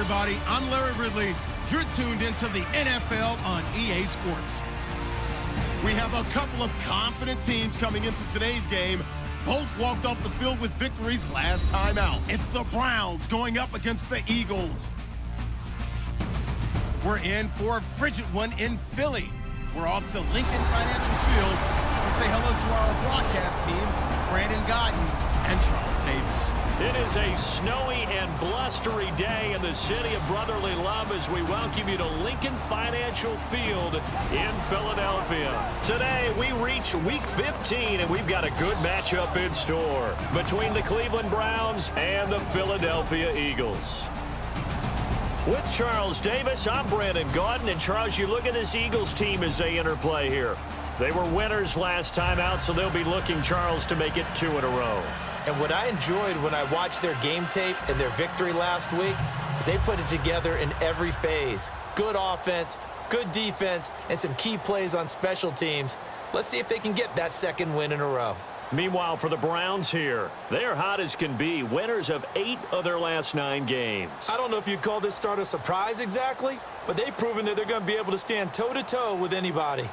everybody. I'm Larry Ridley. You're tuned into the NFL on EA Sports. We have a couple of confident teams coming into today's game. Both walked off the field with victories last time out. It's the Browns going up against the Eagles. We're in for a frigid one in Philly. We're off to Lincoln Financial Field to say hello to our broadcast team, Brandon Godden and Charles Davis. It is a snowy and blustery day in the city of brotherly love as we welcome you to Lincoln Financial Field in Philadelphia. Today, we reach Week 15, and we've got a good matchup in store between the Cleveland Browns and the Philadelphia Eagles. With Charles Davis, I'm Brandon Godden. And Charles, you look at this Eagles team as they interplay here. They were winners last time out, so they'll be looking, Charles, to make it 2 in a row. And what I enjoyed when I watched their game tape and their victory last week is they put it together in every phase. Good offense, good defense, and some key plays on special teams. Let's see if they can get that second win in a row. Meanwhile, for the Browns here, they're hot as can be, winners of 8 of their last 9 games. I don't know if you'd call this start a surprise exactly, but they've proven that they're going to be able to stand toe-to-toe with anybody.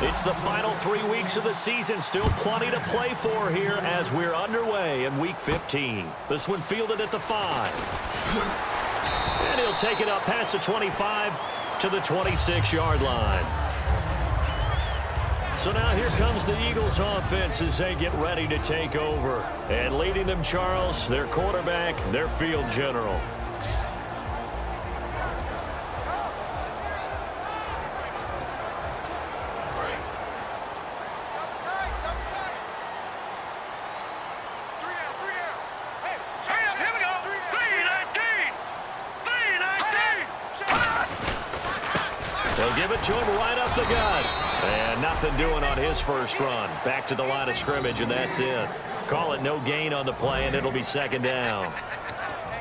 It's the final 3 weeks of the season. Still plenty to play for here as we're underway in Week 15. This one fielded at the 5. And he'll take it up past the 25 to the 26-yard line. So now here comes the Eagles offense as they get ready to take over. And leading them, Charles, their quarterback, their field general. They'll give it to him right up the gut. And nothing doing on his first run. Back to the line of scrimmage, and that's it. Call it no gain on the play, and it'll be second down.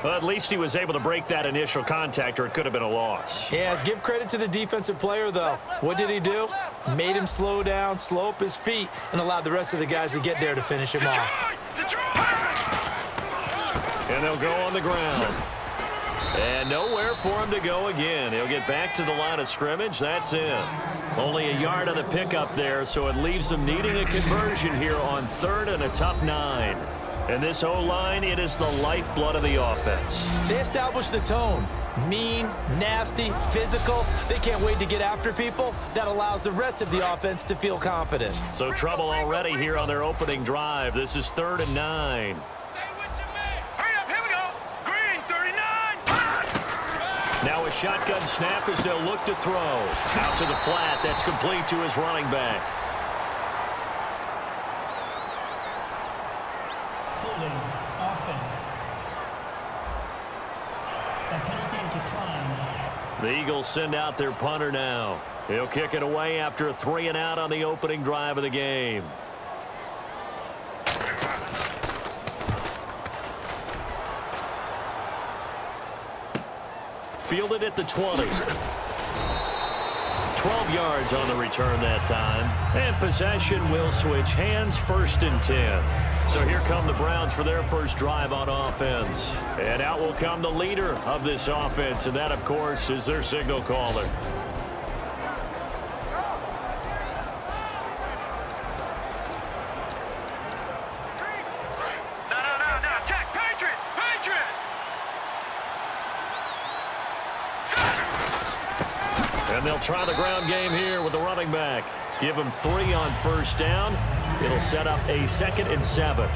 Well, at least he was able to break that initial contact, or it could have been a loss. Yeah, give credit to the defensive player, though. What did he do? Made him slow down, slow up his feet, and allowed the rest of the guys to get there to finish him off. And they'll go on the ground. And nowhere for him to go again. He'll get back to the line of scrimmage. That's it. Only a yard on the pickup there, so it leaves them needing a conversion here on 3rd and a tough 9. And this O-line, it is the lifeblood of the offense. They establish the tone. Mean, nasty, physical. They can't wait to get after people. That allows the rest of the offense to feel confident. So trouble already here on their opening drive. This is 3rd and 9. Now a shotgun snap as they'll look to throw. Out to the flat. That's complete to his running back. Holding offense. That penalty is declined. The Eagles send out their punter now. He'll kick it away after a 3 and out on the opening drive of the game. Fielded at the 20. 12 yards on the return that time. And possession will switch hands, 1st and 10. So here come the Browns for their first drive on offense. And out will come the leader of this offense, and that, of course, is their signal caller. And they'll try the ground game here with the running back. Give him 3 on first down. It'll set up a 2nd and 7.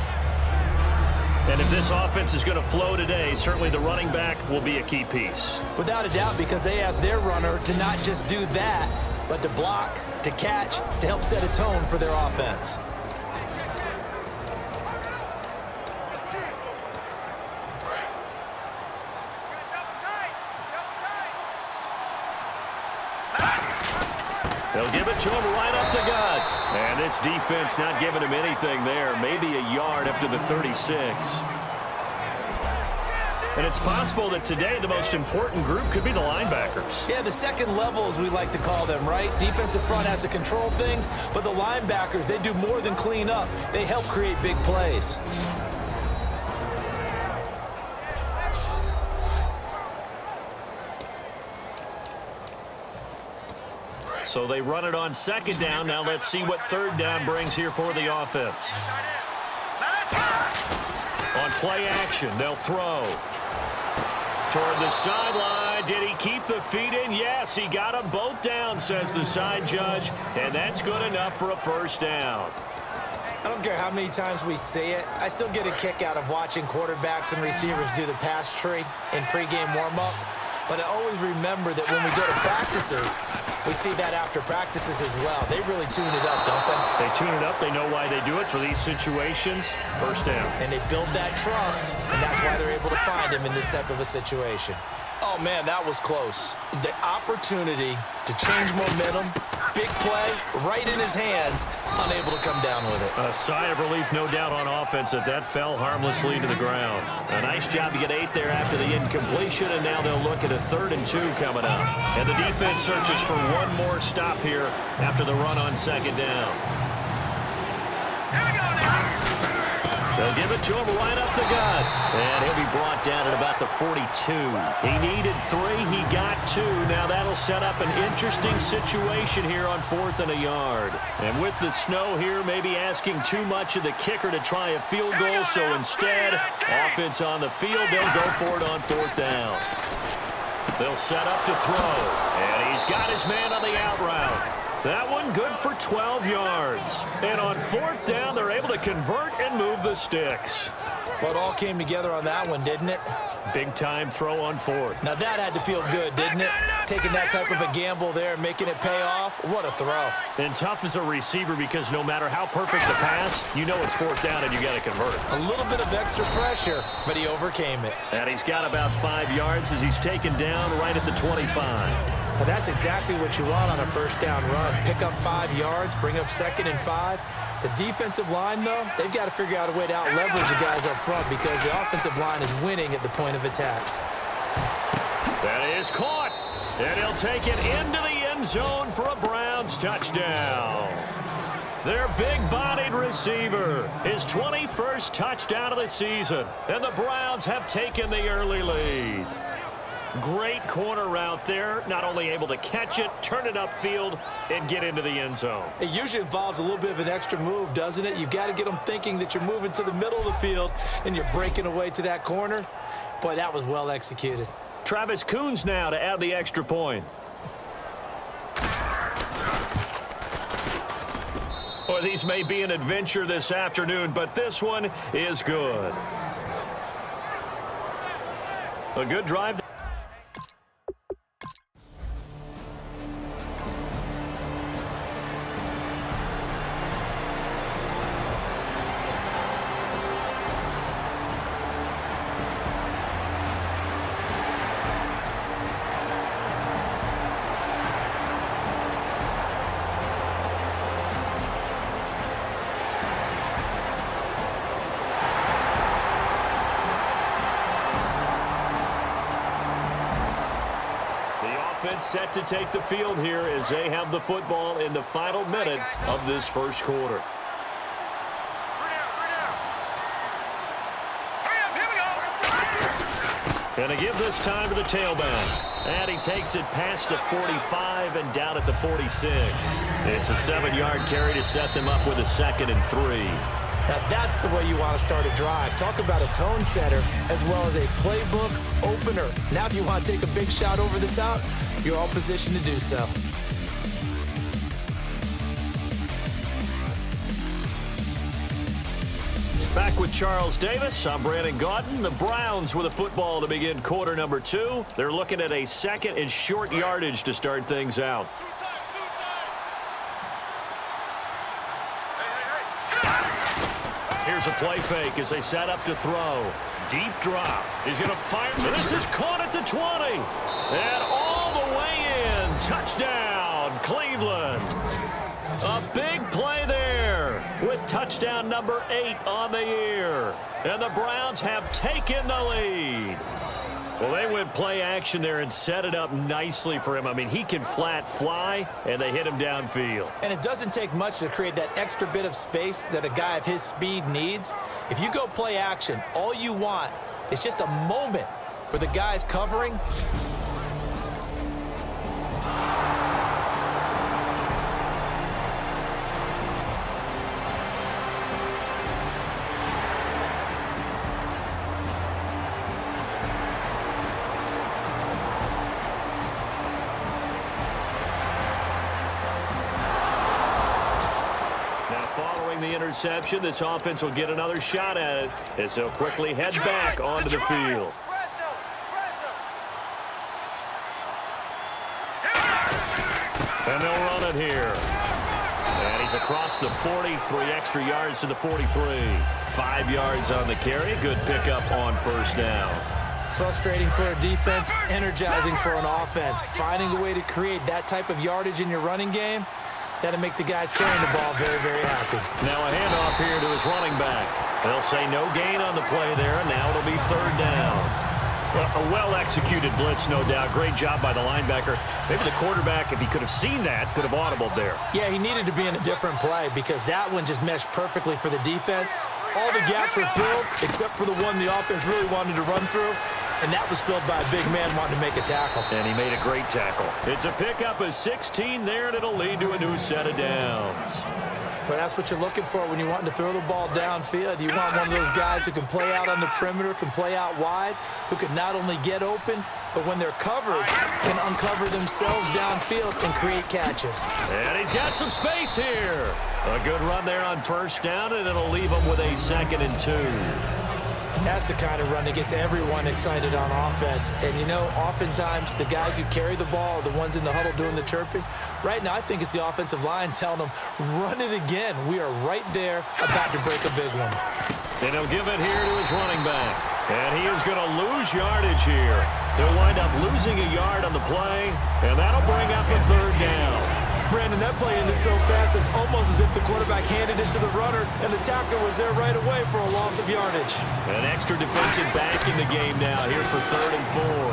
And if this offense is going to flow today, certainly the running back will be a key piece. Without a doubt, because they asked their runner to not just do that, but to block, to catch, to help set a tone for their offense. They'll give it to him right up the gut. And this defense not giving him anything there. Maybe a yard up to the 36. And it's possible that today the most important group could be the linebackers. Yeah, the second level, as we like to call them, right? Defensive front has to control things, but the linebackers, they do more than clean up. They help create big plays. So they run it on second down. Now let's see what third down brings here for the offense. On play action, they'll throw. Toward the sideline. Did he keep the feet in? Yes, he got them both down, says the side judge. And that's good enough for a first down. I don't care how many times we see it. I still get a kick out of watching quarterbacks and receivers do the pass tree in pregame warm-up. But I always remember that when we go to practices, we see that after practices as well. They really tune it up, don't they? They tune it up. They know why they do it for these situations. First down. And they build that trust, and that's why they're able to find him in this type of a situation. Oh, man, that was close. The opportunity to change momentum, big play, right in his hands, unable to come down with it. A sigh of relief, no doubt, on offense that fell harmlessly to the ground. A nice job to get 8 there after the incompletion, and now they'll look at a 3rd and 2 coming up. And the defense searches for one more stop here after the run on second down. They'll give it to him right up the gut. And he'll be brought down at about the 42. He needed 3. He got 2. Now that'll set up an interesting situation here on 4th and a yard. And with the snow here, maybe asking too much of the kicker to try a field goal. So instead, offense on the field, they'll go for it on 4th down. They'll set up to throw. And he's got his man on the out route. That one good for 12 yards. And on 4th down, they're able to convert and move the sticks. Well, it all came together on that one, didn't it? Big-time throw on 4th. Now, that had to feel good, didn't it? Taking that type of a gamble there, making it pay off. What a throw. And tough as a receiver because no matter how perfect the pass, you know it's 4th down and you got to convert it. A little bit of extra pressure, but he overcame it. And he's got about 5 yards as he's taken down right at the 25. Well, that's exactly what you want on a first down run. Pick up 5 yards, bring up 2nd and 5. The defensive line, though, they've got to figure out a way to out-leverage the guys up front because the offensive line is winning at the point of attack. That is caught. And he'll take it into the end zone for a Browns touchdown. Their big-bodied receiver, his 21st touchdown of the season. And the Browns have taken the early lead. Great corner route there. Not only able to catch it, turn it upfield, and get into the end zone. It usually involves a little bit of an extra move, doesn't it? You've got to get them thinking that you're moving to the middle of the field and you're breaking away to that corner. Boy, that was well executed. Travis Coons now to add the extra point. Well, these may be an adventure this afternoon, but this one is good. A good drive. Set to take the field here as they have the football in the final minute of this first quarter. And to give this time to the tailback. And he takes it past the 45 and down at the 46. It's a 7-yard carry to set them up with a 2nd and 3. Now that's the way you want to start a drive. Talk about a tone setter as well as a playbook opener. Now if you want to take a big shot over the top, you're all positioned to do so. Back with Charles Davis, I'm Brandon Gaudin. The Browns with a football to begin quarter number 2. They're looking at a 2nd and short yardage to start things out. Here's a play fake as they set up to throw. Deep drop. He's going to fire. This is caught at the 20. And all the way in. Touchdown, Cleveland. A big play there with touchdown number 8 on the year. And the Browns have taken the lead. Well, they went play action there and set it up nicely for him. I mean, he can flat fly, and they hit him downfield. And it doesn't take much to create that extra bit of space that a guy of his speed needs. If you go play action, all you want is just a moment where the guy's covering. interception, this offense will get another shot at it as they'll quickly head back onto the field. And they'll run it here. And he's across the 40, 3 extra yards to the 43. 5 yards on the carry. Good pickup on first down. Frustrating for a defense, energizing for an offense. Finding a way to create that type of yardage in your running game, that'll make the guys carrying the ball very, very happy. Now a handoff here to his running back. They'll say no gain on the play there, and now it'll be third down. A well-executed blitz, no doubt. Great job by the linebacker. Maybe the quarterback, if he could have seen that, could have audibled there. Yeah, he needed to be in a different play because that one just meshed perfectly for the defense. All the gaps were filled except for the one the offense really wanted to run through, and that was filled by a big man wanting to make a tackle. And he made a great tackle. It's a pickup of 16 there, and it'll lead to a new set of downs. But that's what you're looking for when you're wanting to throw the ball downfield. You want one of those guys who can play out on the perimeter, can play out wide, who can not only get open, but when they're covered, can uncover themselves downfield and create catches. And he's got some space here. A good run there on first down, and it'll leave him with a 2nd and 2. That's the kind of run that gets everyone excited on offense. And, you know, oftentimes the guys who carry the ball are the ones in the huddle doing the chirping. Right now, I think it's the offensive line telling them, run it again. We are right there about to break a big one. And he'll give it here to his running back. And he is going to lose yardage here. He'll wind up losing a yard on the play, and that'll bring up a third down. Brandon, that play ended so fast, it's almost as if the quarterback handed it to the runner, and the tackler was there right away for a loss of yardage. An extra defensive back in the game now here for 3rd and 4.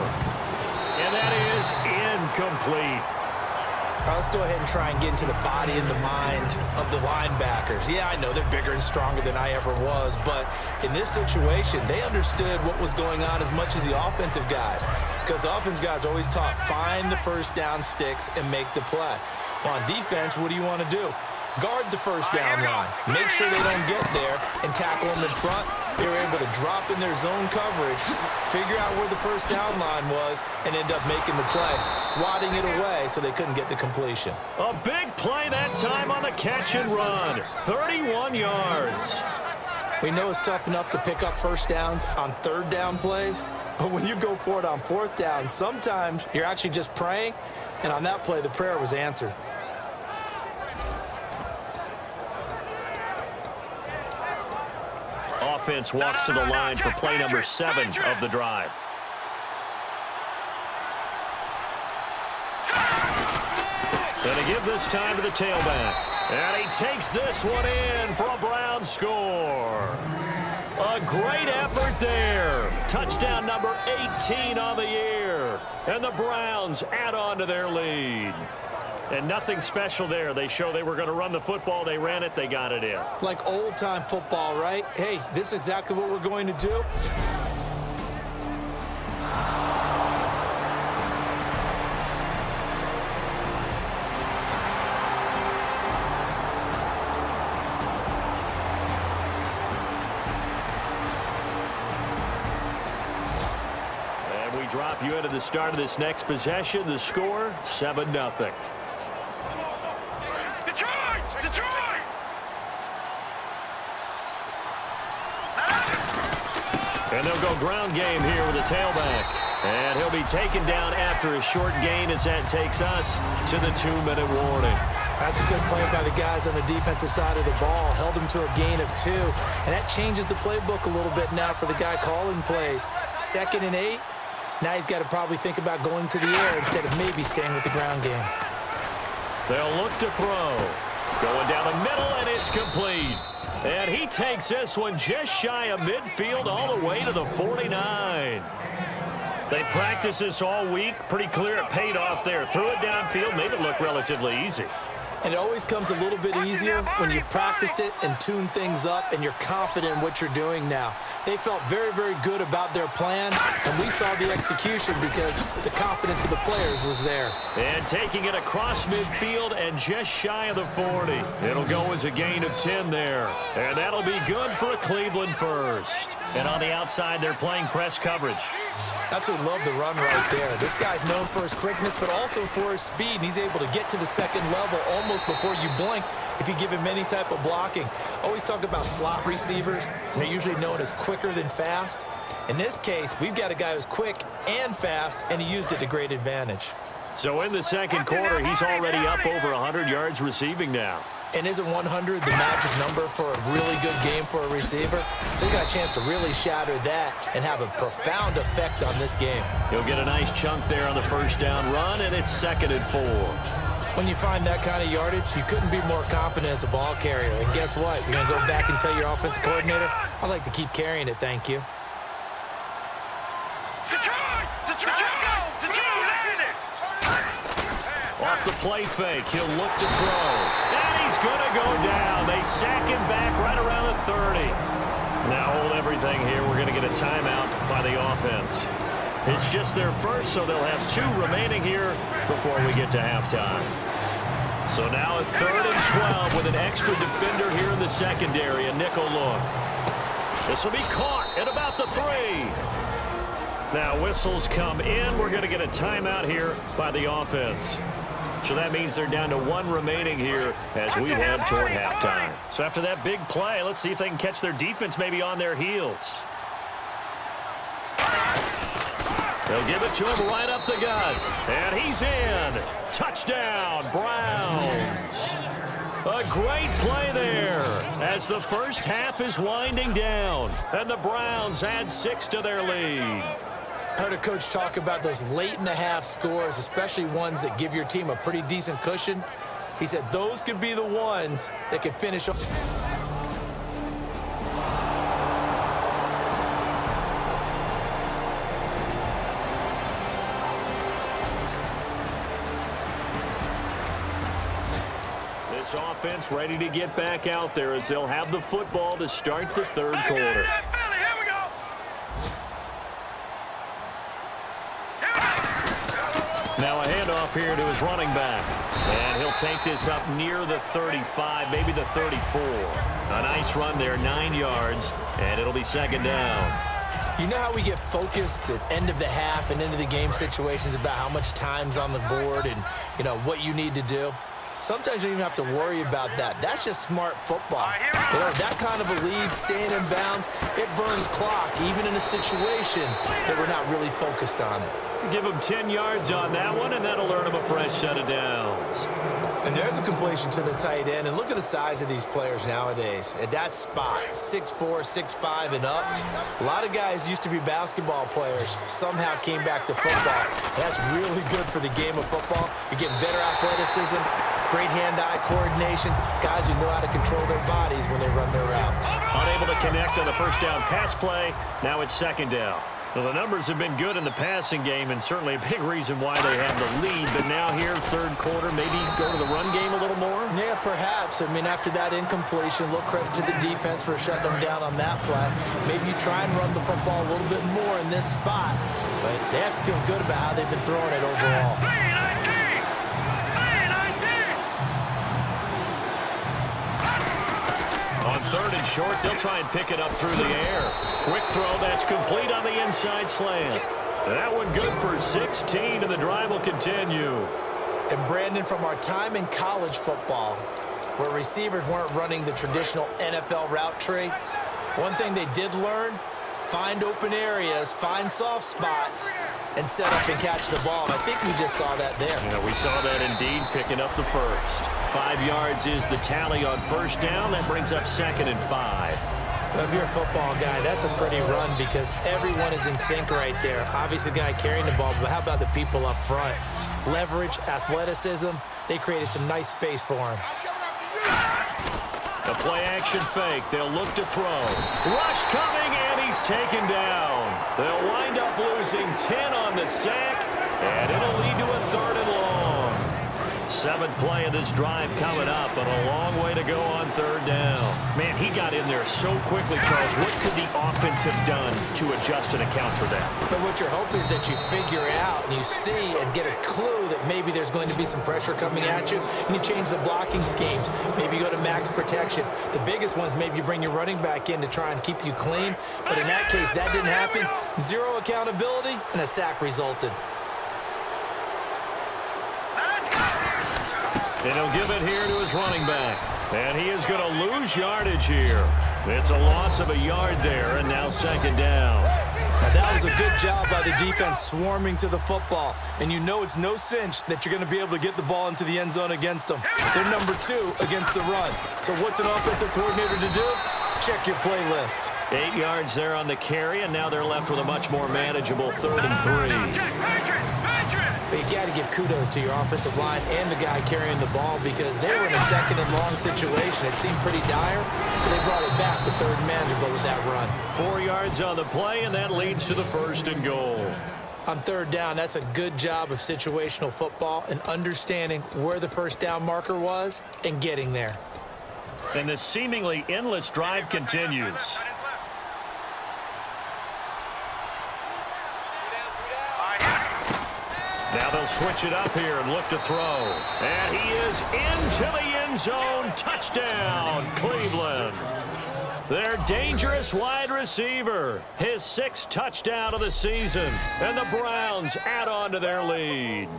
And that is incomplete. All right, let's go ahead and try and get into the body and the mind of the linebackers. Yeah, I know they're bigger and stronger than I ever was, but in this situation, they understood what was going on as much as the offensive guys, because the offensive guys always taught, find the first down sticks and make the play. On defense, what do you want to do? Guard the first down line. Make sure they don't get there and tackle them in front. They were able to drop in their zone coverage, figure out where the first down line was, and end up making the play, swatting it away so they couldn't get the completion. A big play that time on the catch and run. 31 yards. We know it's tough enough to pick up first downs on third down plays, but when you go for it on fourth down, sometimes you're actually just praying, and on that play, the prayer was answered. Offense walks to the line for play number 7 of the drive. Going to give this time to the tailback. And he takes this one in for a Brown score. A great effort there. Touchdown number 18 on the year. And the Browns add on to their lead. And nothing special there. They show they were going to run the football. They ran it. They got it in. Like old-time football, right? Hey, this is exactly what we're going to do. And we drop you into the start of this next possession. The score, 7-0. And they'll go ground game here with a tailback. And he'll be taken down after a short gain as that takes us to the 2-minute warning. That's a good play by the guys on the defensive side of the ball. Held them to a gain of 2. And that changes the playbook a little bit now for the guy calling plays. 2nd and 8. Now he's got to probably think about going to the air instead of maybe staying with the ground game. They'll look to throw. Going down the middle, and it's complete. And he takes this one just shy of midfield all the way to the 49. They practiced this all week. Pretty clear it paid off there. Threw it downfield, made it look relatively easy. And it always comes a little bit easier when you've practiced it and tuned things up and you're confident in what you're doing now. They felt very, very good about their plan, and we saw the execution because the confidence of the players was there. And taking it across midfield and just shy of the 40. It'll go as a gain of 10 there. And that'll be good for a Cleveland first. And on the outside, they're playing press coverage. Absolutely love the run right there. This guy's known for his quickness, but also for his speed. And he's able to get to the second level almost before you blink if you give him any type of blocking. Always talk about slot receivers, and they're usually known as quicker than fast. In this case, we've got a guy who's quick and fast, and he used it to great advantage. So in the second quarter, he's already up over 100 yards receiving now. And isn't 100 the magic number for a really good game for a receiver? So he got a chance to really shatter that and have a profound effect on this game. He'll get a nice chunk there on the first down run, and it's 2nd and 4. When you find that kind of yardage, you couldn't be more confident as a ball carrier. And guess what? You're going to go back and tell your offensive coordinator, I'd like to keep carrying it, thank you. Off the play fake, he'll look to throw. And he's going to go down. They sack him back right around the 30. Now hold everything here. We're going to get a timeout by the offense. It's just their first, so they'll have 2 remaining here before we get to halftime. So now at 3rd and 12 with an extra defender here in the secondary, a nickel look. This will be caught at about the 3. Now whistles come in. We're going to get a timeout here by the offense. So that means they're down to 1 remaining here as we head toward halftime. So after that big play, let's see if they can catch their defense maybe on their heels. They'll give it to him right up the gut. And he's in. Touchdown, Browns. A great play there as the first half is winding down. And the Browns add 6 to their lead. I heard a coach talk about those late-in-the-half scores, especially ones that give your team a pretty decent cushion. He said those could be the ones that can finish off. This offense ready to get back out there as they'll have the football to start the 3rd quarter. Now a handoff here to his running back. And he'll take this up near the 35, maybe the 34. A nice run there, 9 yards, and it'll be 2nd down. You know how we get focused at end of the half and into the game situations about how much time's on the board and, you know, what you need to do? Sometimes you don't even have to worry about that. That's just smart football. You know, that kind of a lead, staying in bounds, it burns clock, even in a situation that we're not really focused on it. Give him 10 yards on that one, and that'll earn him a fresh set of downs. And there's a completion to the tight end. And look at the size of these players nowadays. At that spot, 6'4", 6'5", and up. A lot of guys used to be basketball players, somehow came back to football. That's really good for the game of football. You're getting better athleticism, great hand-eye coordination, guys who know how to control their bodies when they run their routes. Unable to connect on the first down pass play. Now it's 2nd down. Well, the numbers have been good in the passing game and certainly a big reason why they have the lead. But now here, 3rd quarter, maybe go to the run game a little more? Yeah, perhaps. I mean, after that incompletion, a little credit to the defense for shutting them down on that play. Maybe you try and run the football a little bit more in this spot. But they have to feel good about how they've been throwing it overall. On 3rd and short, they'll try and pick it up through the air. Quick throw, that's complete on the inside slant. That one good for 16, and the drive will continue. And Brandon, from our time in college football, where receivers weren't running the traditional NFL route tree, one thing they did learn, find open areas, find soft spots, and set up and catch the ball. And I think we just saw that there. Yeah, we saw that indeed, picking up the first. 5 yards is the tally on first down. That brings up 2nd and 5. If you're a football guy, that's a pretty run because everyone is in sync right there. Obviously, the guy carrying the ball, but how about the people up front? Leverage, athleticism, they created some nice space for him. A play-action fake. They'll look to throw. Rush coming, and he's taken down. They'll wind up losing 10 on the sack, and it'll lead to a 3rd and long. 7th play of this drive coming up, but a long way to go on 3rd down. Man, he got in there so quickly, Charles. What could the offense have done to adjust and account for that? But what you're hoping is that you figure out and you see and get a clue that maybe there's going to be some pressure coming at you, and you change the blocking schemes. Maybe you go to max protection. The biggest ones, maybe you bring your running back in to try and keep you clean. But in that case, that didn't happen. 0 accountability, and a sack resulted. And he'll give it here to his running back. And he is going to lose yardage here. It's a loss of a yard there, and now second down. Now that was a good job by the defense swarming to the football. And you know it's no cinch that you're going to be able to get the ball into the end zone against them. They're number 2 against the run. So what's an offensive coordinator to do? Check your playlist. 8 yards there on the carry, and now they're left with a much more manageable 3rd and 3. But you got to give kudos to your offensive line and the guy carrying the ball because they were in a 2nd and long situation. It seemed pretty dire, but they brought it back to 3rd and manageable with that run. 4 yards on the play, and that leads to the 1st and goal. On 3rd down, that's a good job of situational football and understanding where the 1st down marker was and getting there. And this seemingly endless drive continues. Now they'll switch it up here and look to throw. And he is into the end zone. Touchdown, Cleveland. Their dangerous wide receiver. His 6th touchdown of the season. And the Browns add on to their lead.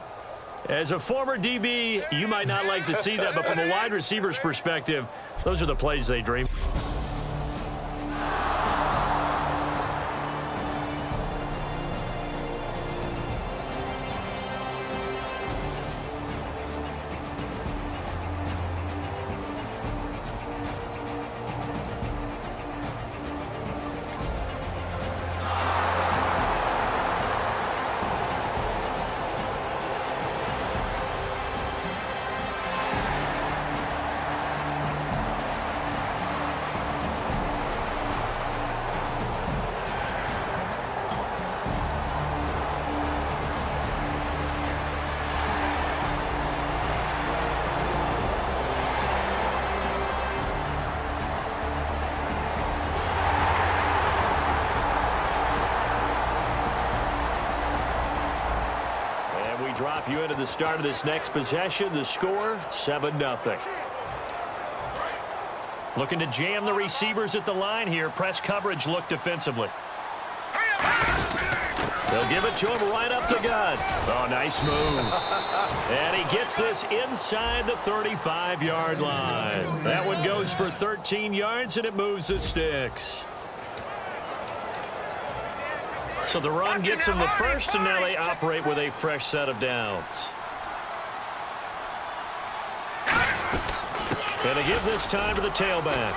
As a former DB, you might not like to see that, but from a wide receiver's perspective, those are the plays they dream. Drop you into the start of this next possession. The score, 7-0. Looking to jam the receivers at the line here. Press coverage look defensively. They'll give it to him right up the gut. Oh, nice move. And he gets this inside the 35-yard line. That one goes for 13 yards, and it moves the sticks. So the run gets them the first, and now they operate with a fresh set of downs. And they give this time to the tailback.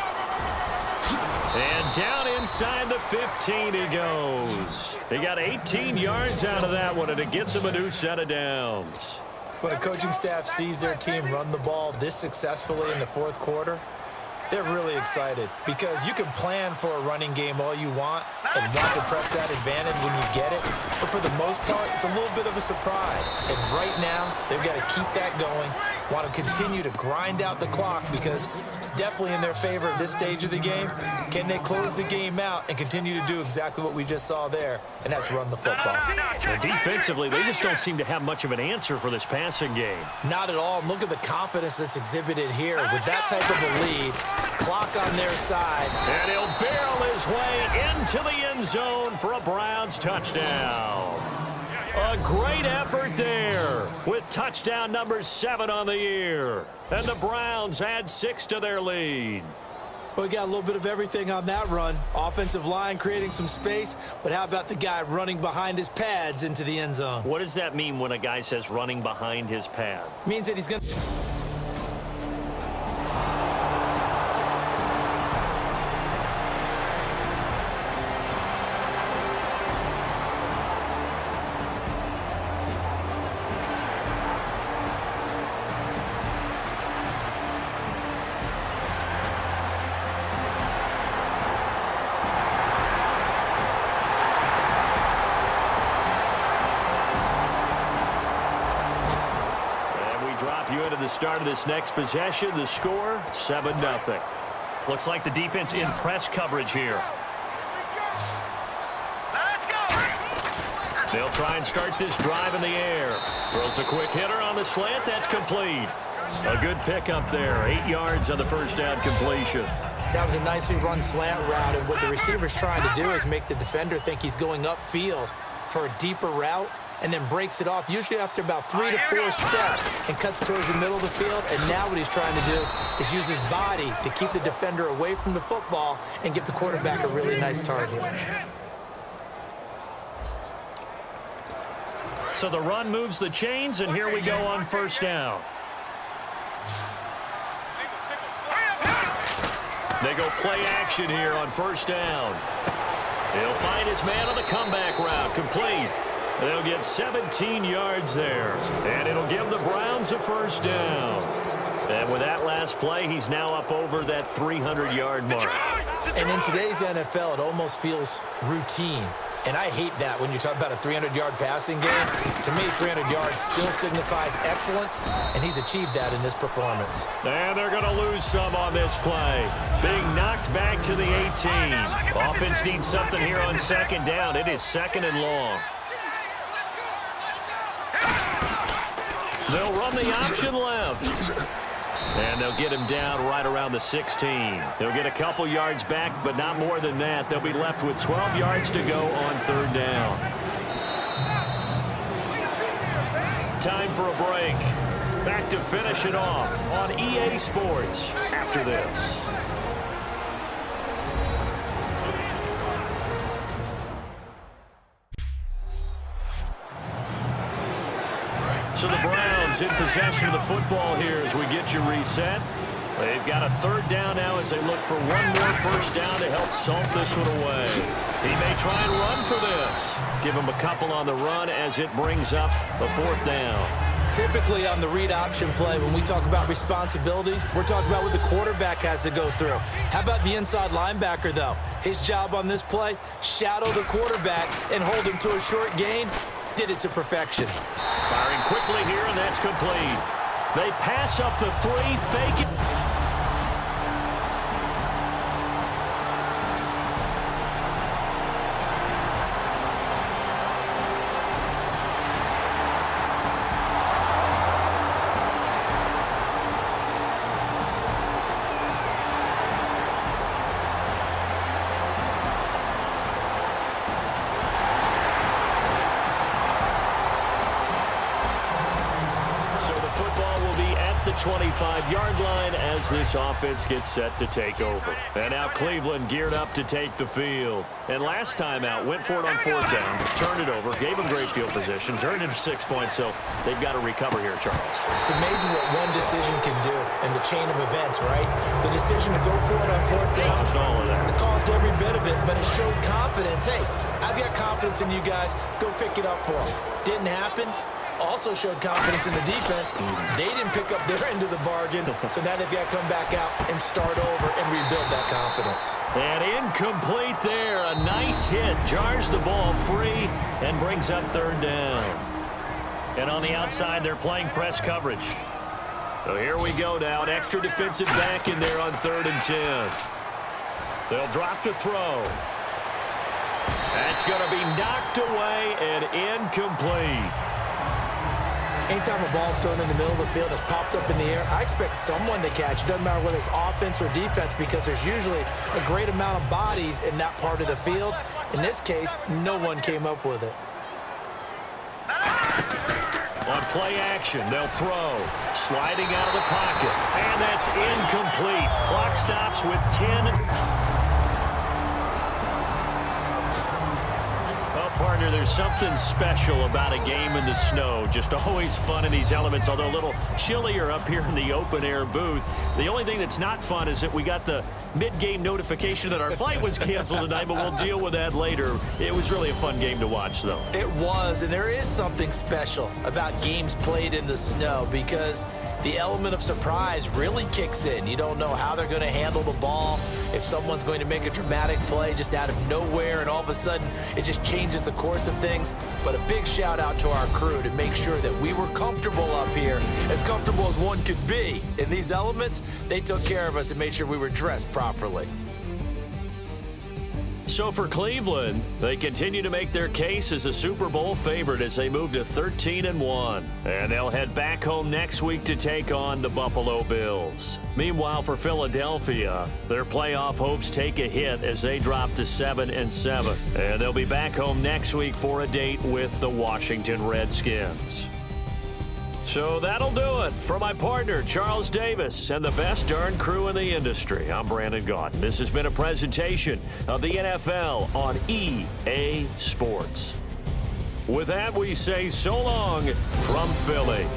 And down inside the 15 he goes. He got 18 yards out of that one, and it gets him a new set of downs. When a coaching staff sees their team run the ball this successfully in the 4th quarter, they're really excited because you can plan for a running game all you want and want to press that advantage when you get it. But for the most part, it's a little bit of a surprise. And right now, they've got to keep that going, want to continue to grind out the clock because it's definitely in their favor at this stage of the game. Can they close the game out and continue to do exactly what we just saw there, and that's run the football? Well, defensively, they just don't seem to have much of an answer for this passing game. Not at all. And look at the confidence that's exhibited here with that type of a lead. Clock on their side. And he'll barrel his way into the end zone for a Browns touchdown. A great effort there with touchdown number 7 on the year. And the Browns add 6 to their lead. Well, we got a little bit of everything on that run. Offensive line creating some space, but how about the guy running behind his pads into the end zone? What does that mean when a guy says running behind his pad? Means that he's going to... Start of this next possession, the score, 7-0. Looks like the defense in press coverage here. Let's go. They'll try and start this drive in the air. Throws a quick hitter on the slant. That's complete. A good pickup there. 8 yards on the first down completion. That was a nicely run slant route, and what the receiver's trying to do is make the defender think he's going upfield for a deeper route, and then breaks it off, usually after about 3 to 4 steps, and cuts towards the middle of the field. And now what he's trying to do is use his body to keep the defender away from the football and give the quarterback a really nice target. So the run moves the chains, and here we go on first down. They go play action here on first down. He'll find his man on the comeback route. Complete. They'll get 17 yards there. And it'll give the Browns a first down. And with that last play, he's now up over that 300-yard mark. And in today's NFL, it almost feels routine. And I hate that when you talk about a 300-yard passing game. To me, 300 yards still signifies excellence, and he's achieved that in this performance. And they're going to lose some on this play. Being knocked back to the 18. Offense needs something here on second down. It is second and long. They'll run the option left. And they'll get him down right around the 16. They'll get a couple yards back, but not more than that. They'll be left with 12 yards to go on third down. Time for a break. Back to finish it off on EA Sports after this. So the Browns in possession of the football here as we get you reset. They've got a third down now as they look for one more first down to help salt this one away. He may try and run for this. Give him a couple on the run as it brings up the fourth down. Typically on the read option play, when we talk about responsibilities, we're talking about what the quarterback has to go through. How about the inside linebacker, though? His job on this play, shadow the quarterback and hold him to a short gain. Did it to perfection. Firing quickly here, and that's complete. They pass up the 3, fake it. So the football will be at the 25-yard line as this offense gets set to take over. And now Cleveland geared up to take the field. And last time out, went for it on fourth down, turned it over, gave them great field position, turned it 6 points, so they've got to recover here, Charles. It's amazing what one decision can do in the chain of events, right? The decision to go for it on fourth down. Caused all of that. It caused every bit of it, but it showed confidence. Hey, I've got confidence in you guys. Go pick it up for them. Didn't happen. Also showed confidence in the defense. They didn't pick up their end of the bargain, so now they've got to come back out and start over and rebuild that confidence. And incomplete there. A nice hit. Jars the ball free and brings up third down. And on the outside, they're playing press coverage. So here we go now. An extra defensive back in there on 3rd and 10. They'll drop to throw. That's going to be knocked away and incomplete. Anytime a ball's thrown in the middle of the field that's popped up in the air, I expect someone to catch. It doesn't matter whether it's offense or defense because there's usually a great amount of bodies in that part of the field. In this case, no one came up with it. On play action, they'll throw. Sliding out of the pocket. And that's incomplete. Clock stops with 10. Partner, there's something special about a game in the snow. Just always fun in these elements, although a little chillier up here in the open-air booth. The only thing that's not fun is that we got the mid-game notification that our flight was canceled tonight, but we'll deal with that later. It was really a fun game to watch, though. It was, and there is something special about games played in the snow because the element of surprise really kicks in. You don't know how they're going to handle the ball, if someone's going to make a dramatic play just out of nowhere, and all of a sudden it just changes the course of things. But a big shout out to our crew to make sure that we were comfortable up here, as comfortable as one could be. In these elements, they took care of us and made sure we were dressed properly. So for Cleveland, they continue to make their case as a Super Bowl favorite as they move to 13-1. And they'll head back home next week to take on the Buffalo Bills. Meanwhile, for Philadelphia, their playoff hopes take a hit as they drop to 7-7. And they'll be back home next week for a date with the Washington Redskins. So that'll do it. For my partner, Charles Davis, and the best darn crew in the industry, I'm Brandon Gaudin. This has been a presentation of the NFL on EA Sports. With that, we say so long from Philly.